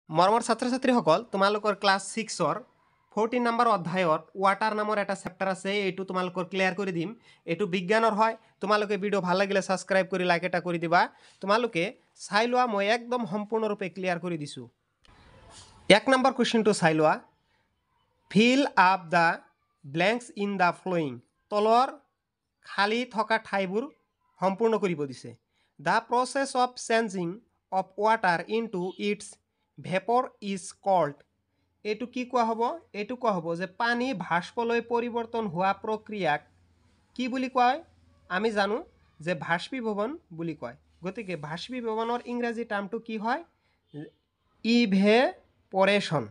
মৰমৰ ছাত্ৰ ছাত্ৰীসকল তোমালোকৰ ক্লাছ 6ৰ 14 নম্বৰ অধ্যায়ত ৱাটাৰ নামৰ এটা চেপ্টাৰ আছে এইটো তোমালোকৰ ক্লিয়াৰ কৰি দিম এইটো বিজ্ঞানৰ হয় তোমালোকে ভিডিও ভাল লাগিলে সাবস্ক্ৰাইব কৰি লাইক এটা কৰি দিবা তোমালোকে চাই লোৱা মই একদম সম্পূৰ্ণৰূপে ক্লিয়াৰ কৰি দিছো 1 নম্বৰ কোৱেশ্চনটো চাই লোৱা fill up the blanks in the following তলৰ খালি থকা ঠাইবোৰ সম্পূৰ্ণ কৰিব দিছে the process of changing of water into its vapor is called এটো কি কোৱা হ'ব এটো কোৱা হ'ব যে পানী ভাস্পলৈ পৰিৱৰ্তন হোৱা প্ৰক্ৰিয়াক কি বুলি কয় আমি জানো যে ভাস্পীভৱন বুলি কয় গতিকে ভাস্পীভৱনৰ ইংৰাজী টাৰ্মটো কি হয় ইভেপৰেশন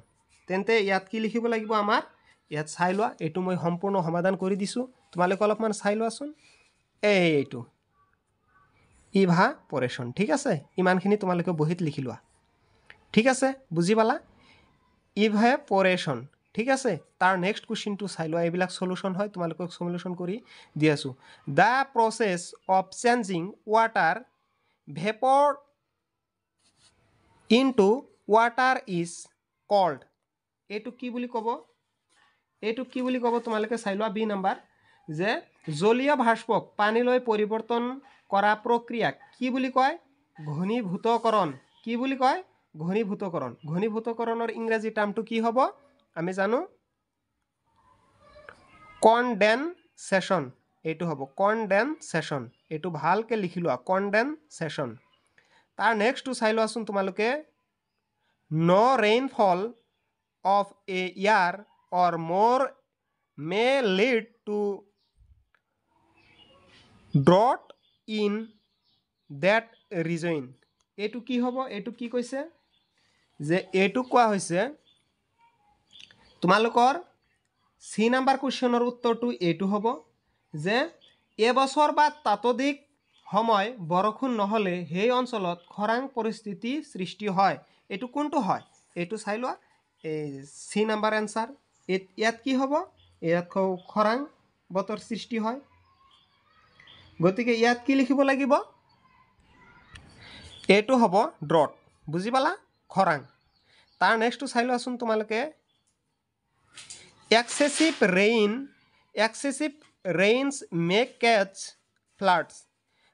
তেন্তে ইয়াত কি লিখিব লাগিব আমাৰ ইয়াত চাই লোৱা এটো মই সম্পূৰ্ণ সমাধান কৰি দিছো তোমালোকে অলপমান চাই লোৱাচোন এইটো ইভাপৰেশন ঠিক আছে ইমানখিনি তোমালোকে বহিত লিখি লোৱা ঠিক আছে বুজি পালা ইভাপৰেশন ঠিক আছে তাৰ নেক্সট কোৱেশ্চনটো চাই লোৱা এইবিলাক সলিউশন হয় তোমালোকক সলিউশন কৰি দি আছো the process of changing water vapour into water is called এটো কি বুলি ক'ব তোমালোকে চাই লোৱা বি নাম্বাৰ যে জলীয় ভাস্পক পানীলৈ পৰিৱৰ্তন কৰা প্ৰক্ৰিয়াক কি বুলি কয় ঘনীভূতকৰণ কি বুলি কয় ঘনীভূতকৰণৰ ইংৰাজী টাৰ্মটো কি হ'ব আমি জানো কনডেনসেশন এটো হ'ব কনডেনসেশন এটো ভালকে লিখি লোৱা কনডেনসেশন তাৰ নেক্সটটো চাই লোৱাচোন তোমালোকে নো rainfall of a year or more may lead to drought in that region এটো কি হ'ব এটো কি কৈছে যে এটো কোৱা হৈছে তোমালোকৰ সি নাম্বাৰ কোৱেশ্চনৰ উত্তৰটো এটো হ'ব যে এবছৰ বা তাতোধিক সময় বৰষুণ নহলে সেই অঞ্চলত খৰাং পৰিস্থিতি সৃষ্টি হয় এটো কোনটো হয় এটো চাই লোৱা সি নাম্বাৰ আনসাৰ ইয়াত কি হ'ব ইয়াত খৰাং বতৰ সৃষ্টি হয় গতিকে ইয়াত কি লিখিব লাগিব এটো হ'ব ড্ৰট বুজি পালা খৰাং তাৰ নেক্সটটো চাই লোৱাচোন তোমালোকে excessive rains may catch floods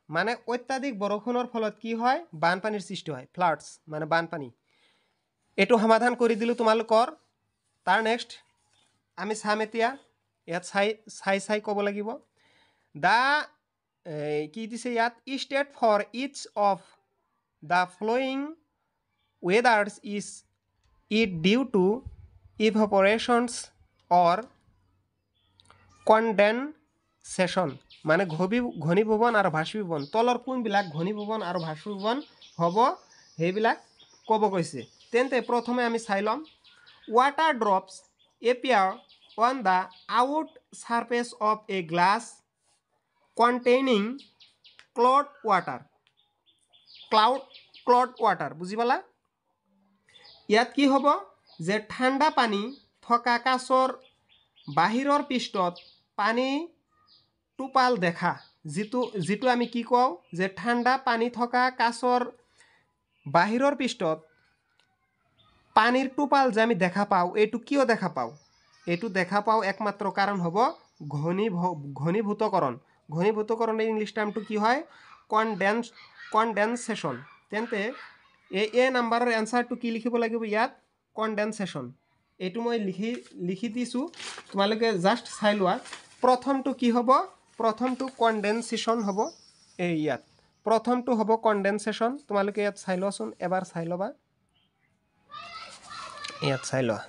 মানে অত্যাধিক বৰষুণৰ ফলত কি হয় বানপানীৰ সৃষ্টি হয় ফ্লাডস মানে বানপানী এটো সমাধান কৰি দিলো তোমালোকৰ তাৰ নেক্সট আমি চাম এতিয়া ইয়াত চাই ক'ব লাগিব দা কি দিছে ইয়াত state for each of the following weathers is it due to evaporations or condensation মানে ঘনীভৱন আৰু ভাস্পীভৱন তলৰ কোনবিলাক ঘনীভৱন আৰু ভাস্পীভৱন হ'ব সেইবিলাক ক'ব কৈছে তেন্তে প্ৰথমে আমি চাই লম water drops appear on the out surface of a glass containing cloud water বুজি পালা ইয়াত কি হ'ব যে ঠাণ্ডা পানী থকা কাচৰ বাহিৰৰ পৃষ্ঠত পানী টোপাল দেখা যিটো আমি কি কওঁ যে ঠাণ্ডা পানী থকা কাচৰ বাহিৰৰ পৃষ্ঠত পানীৰ টোপাল যে আমি দেখা পাওঁ এটো কিয় দেখা পাওঁ এটো দেখা পাওঁ একমাত্ৰ কাৰণ হ'ব ঘনীভূতকৰণৰ ইংলিছ টাৰ্মটো কি হয় কনডেনসেশন তেন্তে এ নাম্বাৰৰ এনসাৰটো কি লিখিব লাগিব ইয়াত কনডেনসেশন এটো মই লিখি দিছো তোমালোকে জাস্ট চাই লোৱা প্ৰথমটো কি হ'ব প্ৰথমটো কনডেনসেশন হ'ব এই ইয়াত প্ৰথমটো হ'ব কনডেনসেশন তোমালোকে ইয়াত চাই লোৱাচোন এবাৰ চাই লবা ইয়াত চাই লোৱা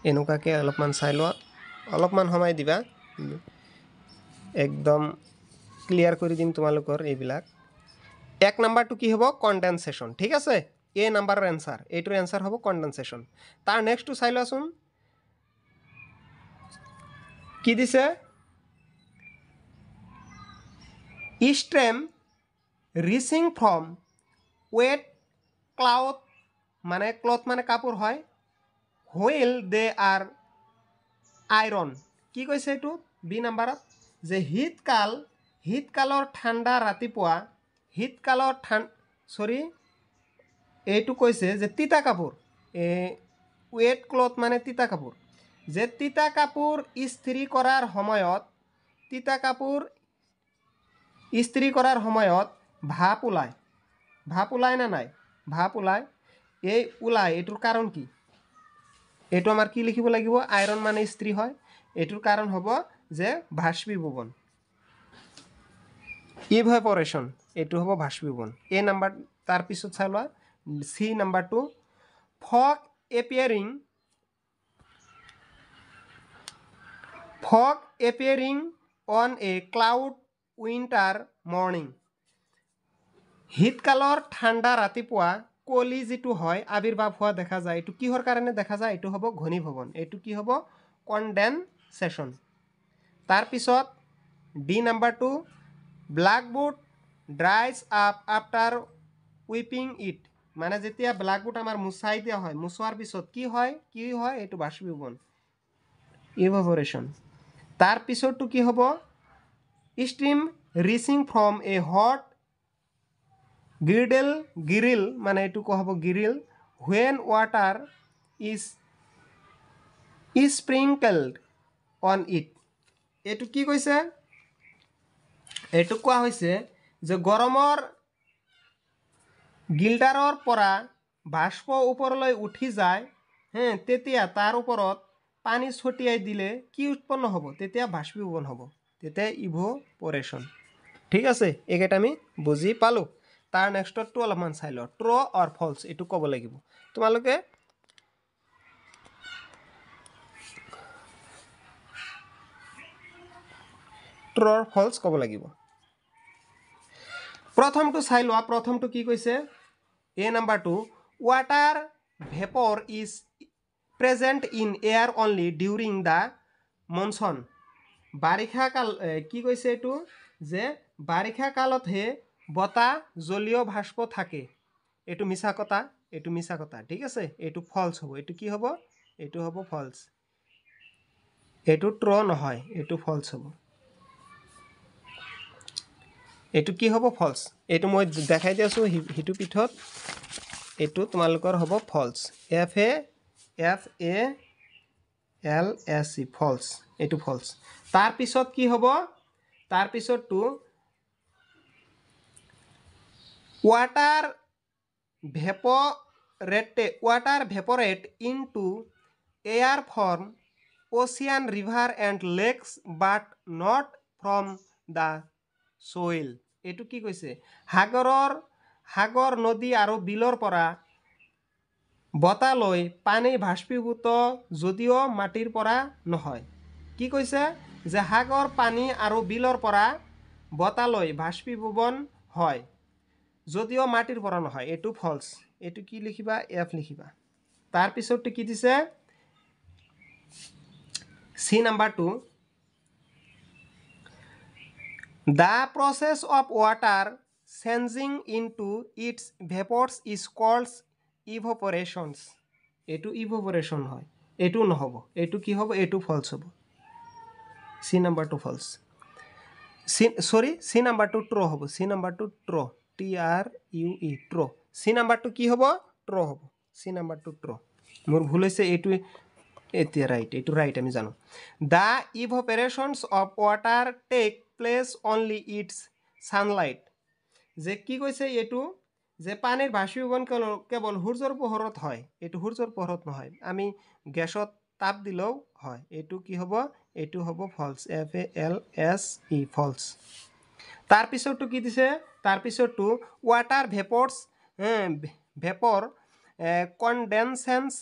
এনেকুৱাকে অলপমান চাই লোৱা অলপমান সময় দিবা একদম ক্লিয়াৰ কৰি দিম তোমালোকৰ এইবিলাক এক নাম্বাৰটো কি হ'ব কনডেনসেশন ঠিক আছে এ নাম্বাৰৰ এনসাৰ এইটোৰ এনসাৰ হ'ব কনডেনসেশন তাৰ নেক্সটটো চাই লোৱাচোন কি দিছে stream reaching from wet cloth মানে ক্লথ মানে কাপোৰ হয় while they are iron কি কৈছে এইটো বি নাম্বাৰত যে শীতকালৰ ঠাণ্ডা ৰাতিপুৱা শীতকালৰ এইটো কৈছে যে তিতা কাপোৰ ওয়েট ক্লথ মানে তিতা কাপোৰ যে তিতা কাপোৰ ইস্ত্ৰি কৰাৰ সময়ত তিতা কাপোৰ ইস্ত্ৰি কৰাৰ সময়ত ভাপ ওলায় না নাই ভাপ ওলায় এই ওলায় এইটোৰ কাৰণ কি এইটো আমাৰ কি লিখিব লাগিব আইৰণ মানে ইস্ত্ৰি হয় এইটোৰ কাৰণ হ'ব যে বাষ্পীভৱন ইভাপোৰেশন এইটো হ'ব বাষ্পীভৱন এ নাম্বাৰ তাৰ পিছত চাই লোৱা C number 2 fog appearing on a cloud winter morning শীতকালৰ ঠাণ্ডা ৰাতিপুৱা কলি যিটো হয় আবিৰ্ভাৱ হোৱা দেখা যায় এইটো কিহৰ কাৰণে দেখা যায় এইটো হ'ব ঘনীভৱন এইটো কি হ'ব কনডেনসেশন তাৰ পিছত D number 2 blackboard dries up after wiping it মানে যেতিয়া ব্ল্যাকবোৰ্ড আমাৰ মুছাই দিয়া হয় মুছাৰ পিছত কি হয় এইটো বাষ্পীভৱন ইভাপোৰেশন তাৰ পিছতটো কি হ'ব steam reaching from A hot grill মানে এইটো কোৱা হ'ব grill when water is sprinkled on it এইটো কি কৈছে এইটো কোৱা হৈছে যে গৰমৰ গিল্ডাৰৰ পৰা বাষ্প ওপৰলৈ উঠি যায় তেতিয়া তাৰ ওপৰত পানী ছটিয়াই দিলে কি উৎপন্ন হ'ব তেতিয়া বাষ্পীভৱন হ'ব তেতিয়া ইভাপোৰেশন ঠিক আছে এইকেইটা আমি বুজি পালোঁ তাৰ নেক্সটটো অলপমান চাই লওঁ ট্ৰু অৰ ফলছ এইটো ক'ব লাগিব তোমালোকে ট্ৰু অৰ ফলছ ক'ব লাগিব প্ৰথমটো চাই লোৱা প্ৰথমটো কি কৈছে এ number 2 water vapor is present in air only during the monsoon বাৰিষা কাল কি কৈছে এইটো যে বাৰিষা কালতহে বতাহ জলীয় বাষ্প থাকে এইটো মিছা কথা ঠিক আছে এইটো ফলছ হ'ব এইটো কি হ'ব এইটো হ'ব ফলছ এইটো ট্ৰু নহয় এইটো ফলছ হ'ব এইটো কি হ'ব ফলছ এইটো মই দেখাই দি আছোঁ হিটো পিঠত এইটো তোমালোকৰ হ'ব ফলছ FALS ফলছ এইটো ফলছ তাৰ পিছত কি হ'ব তাৰ পিছতটো water evaporate into air from ocean river and lakes but not from the soil এইটো কি কৈছে সাগৰ নদী আৰু বিলৰ পৰা বতাহলৈ পানী বাষ্পীভূত যদিও মাটিৰ পৰা নহয় কি কৈছে যে সাগৰ পানী আৰু বিলৰ পৰা বতাহলৈ বাষ্পীভৱন হয় যদিও মাটিৰ পৰা নহয় এইটো ফলছ এইটো কি লিখিবা এফ লিখিবা তাৰ পিছতটো কি দিছে সি number 2 The process of water changing into its vapors is called evaporation এইটো ইভাপোরেশন হয় এইটো নহব এইটো কি হ'ব এইটো ফলছ হ'ব সি নাম্বাৰ 2 ফলছ সি নাম্বাৰ 2 ট্ৰু হ'ব সি নাম্বাৰ 2 ট্ৰু TRUE ট্ৰু সি নাম্বাৰ 2 কি হ'ব ট্ৰু হ'ব সি নাম্বাৰ 2 ট্ৰু মোৰ ভুল হৈছে এইটো এতিয়া এইটো ৰাইট আমি জানো The evaporations of water take place only its sunlight যে কি কৈছে এইটো যে পানীৰ বাষ্পীভৱন কেৱল সূৰ্যৰ পোহৰত হয় এইটো সূৰ্যৰ পোহৰত নহয় আমি গেছত তাপ দিলেও হয় এইটো কি হ'ব এইটো হ'ব ফলছ FALSE ফলছ তাৰ পিছতটো কি দিছে তাৰ পিছতটো water vapor condenses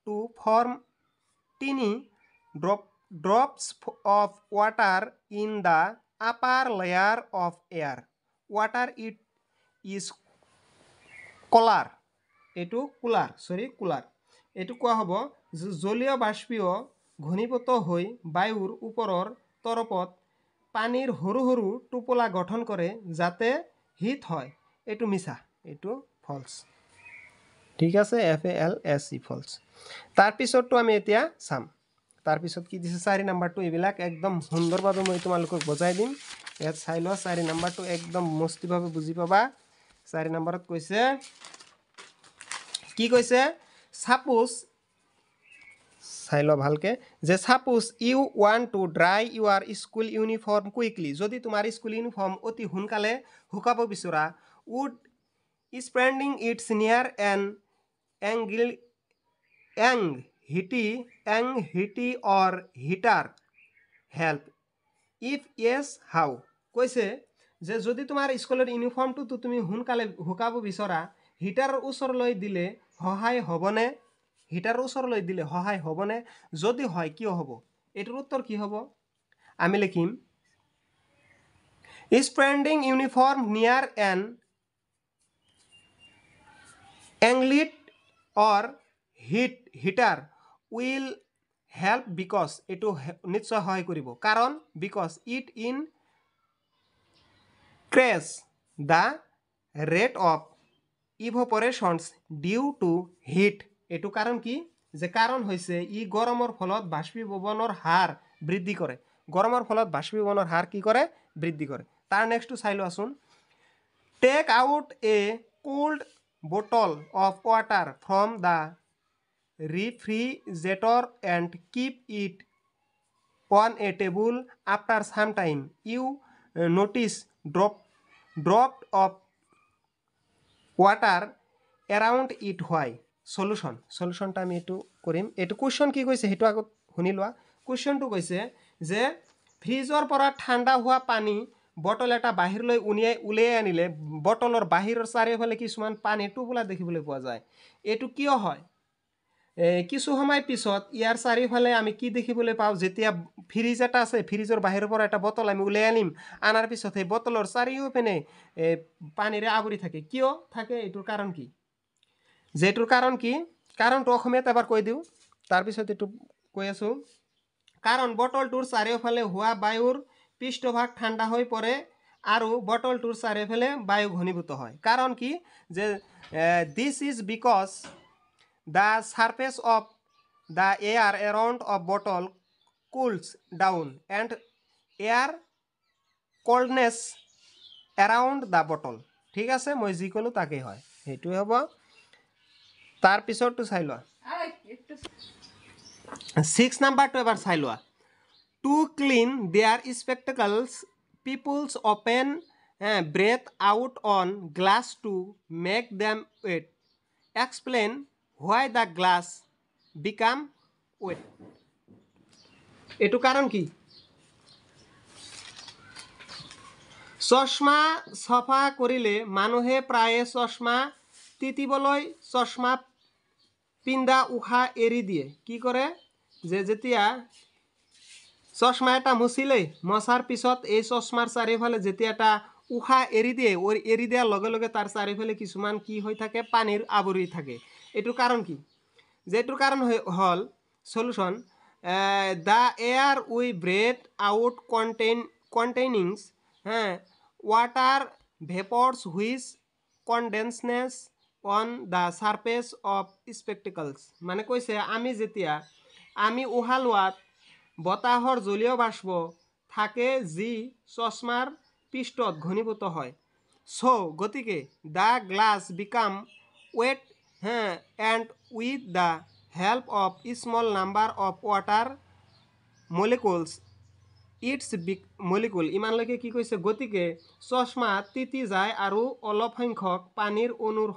to form tiny drops of water in the upper layer of air water it is cooler এইটো কুলাৰ এইটো কোৱা হ'ব জলীয় বাষ্পীয় ঘনীভূত হৈ বায়ুৰ ওপৰৰ তৰপত পানীৰ সৰু সৰু টোপোলা গঠন কৰে যাতে হিট হয় এইটো মিছা এইটো ফলছ ঠিক আছে FALSE ফলছ তাৰ পিছতটো আমি এতিয়া চাম তাৰ পিছত কি দিছে 4 নাম্বাৰটো এইবিলাক একদম সুন্দৰভাৱে মই তোমালোকক বুজাই দিম ইয়াত চাই লোৱা 4 নাম্বাৰটো একদম মস্তিভাৱে বুজি পাবা 4 নম্বৰত কৈছে কি কৈছে সাপোজ চাই ল ভালকে যে suppose you want to dry your school uniform quickly যদি তোমাৰ স্কুল ইউনিফৰ্ম অতি সোনকালে শুকাব বিচৰা would spreading its near an heater or heater help if yes how কৈছে যে যদি তোমাৰ স্কুলৰ ইউনিফৰ্মটো তুমি সোনকালে শুকাব বিচৰা হিটাৰৰ ওচৰলৈ দিলে সহায় হ'বনে হিটাৰৰ ওচৰলৈ দিলে সহায় হ'বনে যদি হয় কিয় হ'ব এটোৰ উত্তৰ কি হ'ব আমি লিখিম spreading uniform near an anglit or hitter will help because এটো নিশ্চয় সহায় কৰিব কাৰণ because it increase the rate of evaporations due to heat এটো কাৰণ কি যে কাৰণ হৈছে ই গৰমৰ ফলত বাষ্পীভৱনৰ হাৰ বৃদ্ধি কৰে গৰমৰ ফলত বাষ্পীভৱনৰ হাৰ কি কৰে বৃদ্ধি কৰে তাৰ নেক্সটটো চাই লোৱাচোন take out a cold bottle of water from the refrigerator and keep it on a table after some time you notice drop of water around it why solutionটা আমি এটো কৰিম এটো কোৱেশ্চন কি কৈছে হেতু আগত শুনি লোৱা কোৱেশ্চনটো কৈছে যে ফ্ৰিজৰ পৰা ঠাণ্ডা হোৱা পানী বটল এটা বাহিৰলৈ উলিয়াই আনিলে বটলৰ বাহিৰৰ চাৰিওফালে কিছুমান পানী টুপোলা দেখিবলৈ পোৱা যায় এটো কিয় হয় কিছু সময় পিছত ইয়াৰ চাৰিওফালে আমি কি দেখিবলৈ পাওঁ যেতিয়া ফ্ৰিজ এটা আছে ফ্ৰিজৰ বাহিৰৰ পৰা এটা বটল আমি উলিয়াই আনিম আনাৰ পিছত এই বটলৰ চাৰিওফালে পানীৰে আৱৰি থাকে কিয় থাকে এটোৰ কাৰণ কি যেটোৰ কাৰণ কি কাৰণটো অসমীয়াত এবাৰ কৈ দিও তাৰ পিছত এটো কৈ আছো কাৰণ বটলটোৰ চাৰিওফালে হোৱা বায়ুৰ পৃষ্ঠভাগ ঠাণ্ডা হৈ পৰে আৰু বটলটোৰ চাৰিওফালে বায়ু ঘনীভূত হয় কাৰণ কি যে this is because the surface of the air around of bottle cools down and air coldness around the bottle ঠিক আছে মই যি কলো তাকেই হয় হেতুই হ'ব তাৰ পিছৰটো চাই লোৱা 6 নাম্বাৰটো এবাৰ চাই লোৱা To clean their spectacles, people open breath out on glass to make them wet. Explain why the glass become wet. এটো কাৰণ কি চশমা সফা কৰিলে মানুহে প্ৰায়ে চশমা তিতিবলৈ চশমা পিন্ধা উশাহ এৰি দিয়ে কি কৰে যে যেতিয়া চশমা এটা মুছিলে মছাৰ পিছত এই চশমাৰ চাৰিওফালে যেতিয়া এটা উশাহ এৰি দিয়ে এৰি দিয়াৰ লগে লগে তাৰ চাৰিওফালে কিছুমান কি হৈ থাকে পানীৰ আৱৰি থাকে এটোৰ কাৰণ কি যেটোৰ কাৰণ হল solution the air we breathe out containing water vapors which condenses on the surface of spectacles মানে কৈছে আমি যেতিয়া আমি উশাহ লোৱাত বতাহৰ জলীয় বাষ্প থাকে যি চশমাৰ পৃষ্ঠত ঘনীভূত হয় সো গতিকে the glass become wet and with the help of a small number of water molecules its big molecule ইমানলৈকে কি কৈছে গতিকে চশমা তিতি যায় আৰু অলপ সংখ্যক পানীৰ অণুৰ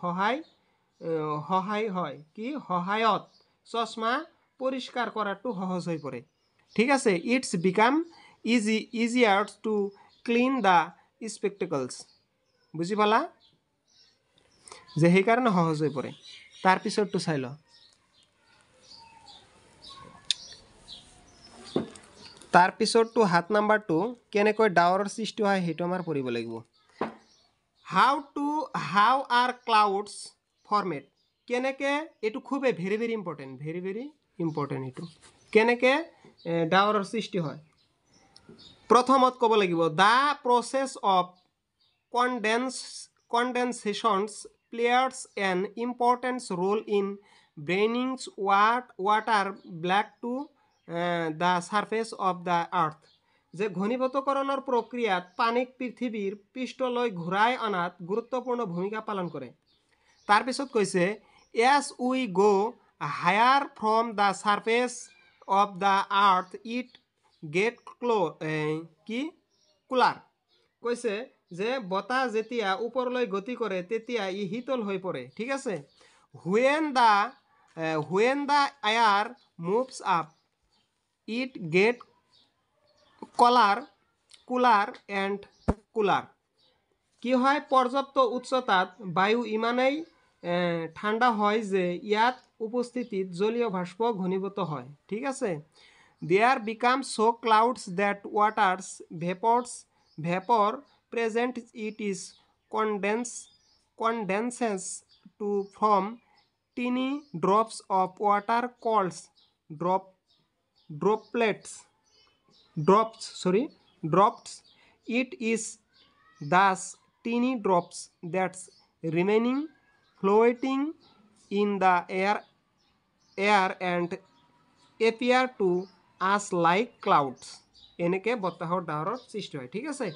সহায় হয় কি সহায়ত চশমা পৰিষ্কাৰ কৰাটো সহজ হৈ পৰে ঠিক আছে it's became easier to clean the spectacles বুজি পালা যে সেই কাৰণে সহজ হৈ পৰে তাৰ পিছৰটো চাই ল তাৰ পিছৰটো 7 নাম্বাৰটো কেনেকৈ ডাৱৰৰ সৃষ্টি হয় হেতু আমাৰ পঢ়িব লাগিব how are clouds formed কেনেকে এটো খুবে very important এটো কেনেকে ডাৱৰৰ সৃষ্টি হয় প্ৰথমত ক'ব লাগিব the process of condensations plays an important role in bringing water back to the surface of the earth যে ঘনীভূতকৰণৰ প্ৰক্ৰিয়াত পানীক পৃথিৱীৰ পৃষ্ঠলৈ ঘূৰাই অনাত গুৰুত্বপূৰ্ণ ভূমিকা পালন কৰে তাৰ পিছত কৈছে as we go higher from the surface of the earth it get কি কুলাৰ কৈছে যে বতাহ যেতিয়া ওপৰলৈ গতি কৰে তেতিয়া ই শীতল হৈ পৰে ঠিক আছে when the air moves up it get cooler and cooler কি হয় পৰ্যাপ্ত উচ্চতাত বায়ু ইমানেই ঠাণ্ডা হয় যে ইয়াত উপস্থিতিত জলীয় বাষ্প ঘনীভূত হয় ঠিক আছে there become so clouds that vapor present it is condenses to form tiny drops of water called drops it is thus tiny drops that's remaining floating in the air and appear to us like clouds এনেকে বতাহৰ ডাৱৰৰ সৃষ্টি হয় ঠিক আছে